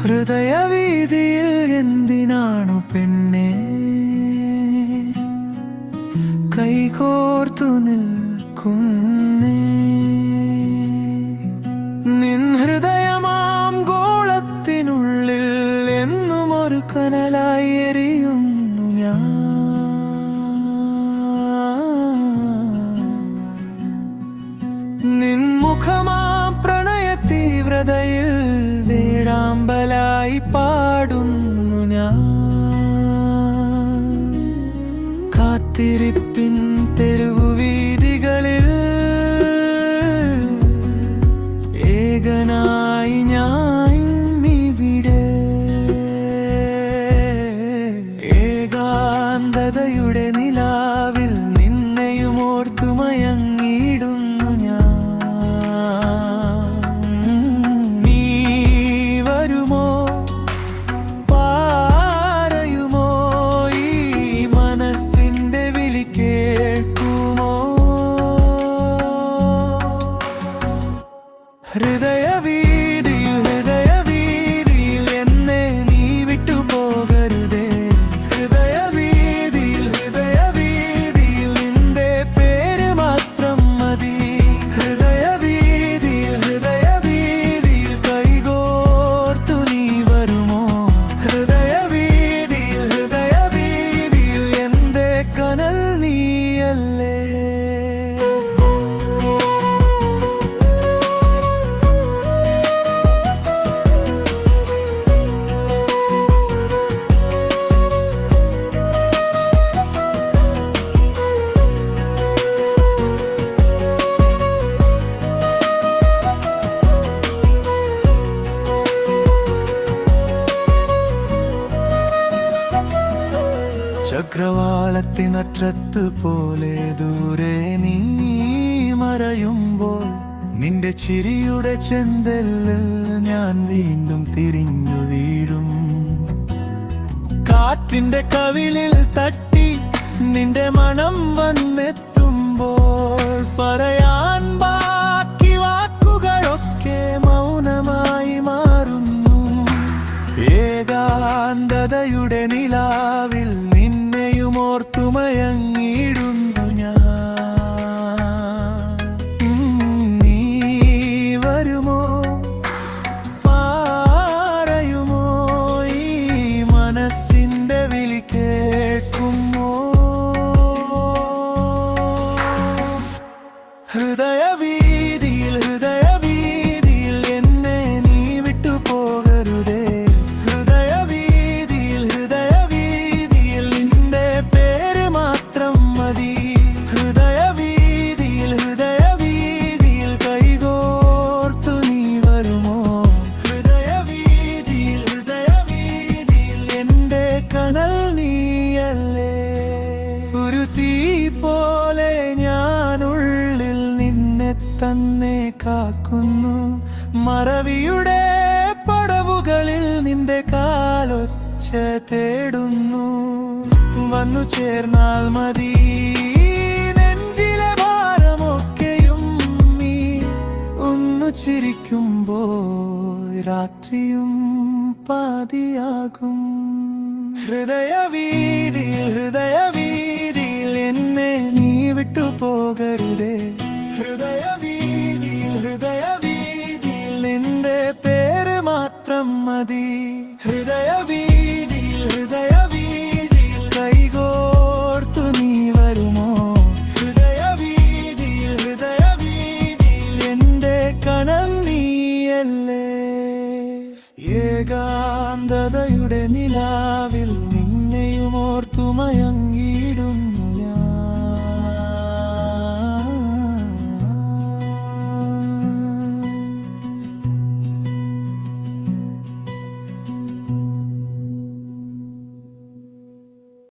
ഹൃദയവീതിയിൽ എന്തിനാണു പെണ്ണേ കൈകോർത്തു നിൽക്കുന്നേ? നിൻ ഹൃദയമാം ഗോളത്തിനുള്ളിൽ എന്നും ഒരു കനലായി എരിയുന്നു ഞാൻ. നിൻ മുഖമാം പ്രണയ തീവ്രതയിൽ വേഴാമ്പലായി പാടുന്നു ഞാൻ. കാത്തിരിപ്പിൻ തെരുവുവീഥികളിൽ ഏകനായി ഞാൻ ഇവിടെ. ഏകാന്തതയുടെ നിലാവിൽ നിന്നെയും ഓർത്തു മയങ്ങിയിടുന്നു ഞാൻ. നീ വരുമോ പാരയുമോ ഈ മനസ്സിന്റെ വിളി കേൾക്കുമോ? ഹൃദയവീതിയിൽ ഹൃദയവീതിയിൽ എന്നെ നീ വിട്ടുപോകരുതേ. ഹൃദയവീതിയിൽ ഹൃദയവീതിയിൽ നിന്റെ പേര് മാത്രം മതി. ഹൃദയവീതിയിൽ ഹൃദയവീതിയിൽ കൈകോർത്തു നീ വരുമോ? ഹൃദയവീതിയിൽ ഹൃദയവീതിയിൽ എന്റെ കനൽ നീയല്ലേ? ചക്രവാളത്തിനറ്റത്ത് പോലെ ദൂരെ നീ മറയുമ്പോൾ നിന്റെ ചിരിയുടെ ചെന്തലിൽ ഞാൻ വീണ്ടും തിരിഞ്ഞു വീഴും. കാറ്റിന്റെ കവിളിൽ തട്ടി നിന്റെ മണം വന്നെത്തുമ്പോൾ പറയാൻ ബാക്കി വാക്കുകളൊക്കെ മൗനമായി മാറുന്നു. ഏകാന്തതയുടെ നിലാവിൽ നിന്നെയും ഓർത്തു മയങ്ങിയിടുന്നു ഞാൻ. നീ വരുമോ പാരയുമോ ഈ മനസ്സിന്റെ വിളി കേൾക്കുമോ? ഹൃദയവീതിയിൽ ഹൃദയവീതിയിൽ എന്നെ നീ വിട്ടുപോകരുതേ. ഹൃദയവീതിയിൽ ഹൃദയവീതിയിൽ നിന്റെ പേര് മാത്രം മതി. ഹൃദയവീതിയിൽ ഹൃദയവീതിയിൽ കൈകോർത്തു നീ വരുമോ? ഹൃദയവീതിയിൽ ഹൃദയവീതിയിൽ എന്റെ കനൽ നീയല്ലേ? ഒരു തീ പോലെ ഞാനുള്ളിൽ നിന്നെ തന്നെ കാക്കുന്നു. മറവിയുടെ പടവുകളിൽ നിന്റെ കാലൊച്ച തേടുന്നു. വന്നു ചേർന്നാൽ മതി നെഞ്ചിലെ ഭാരമൊക്കെയും നീ ഒന്നു ചിരിക്കുമ്പോൾ രാത്രിയും പാതിയാകും. ഹൃദയവീതിയിൽ ഹൃദയവീതിയിൽ എന്നെ നീ വിട്ടുപോകരുതേ. ഹൃദയവീതിയിൽ ഹൃദയവീതിയിൽ നിന്റെ പേര് മാത്രം മതി. ഹൃദയവീതിയിൽ ഹൃദയവീതിയിൽ കൈകോർത്തു നീ വരുമോ? ഹൃദയവീതിയിൽ ഹൃദയവീതിയിൽ എന്റെ കനൽ നീയല്ലേ? ഏകാന്തതയുടെ നിലാവിൽ നിന്നെയും ഓർത്തു മയങ്ങി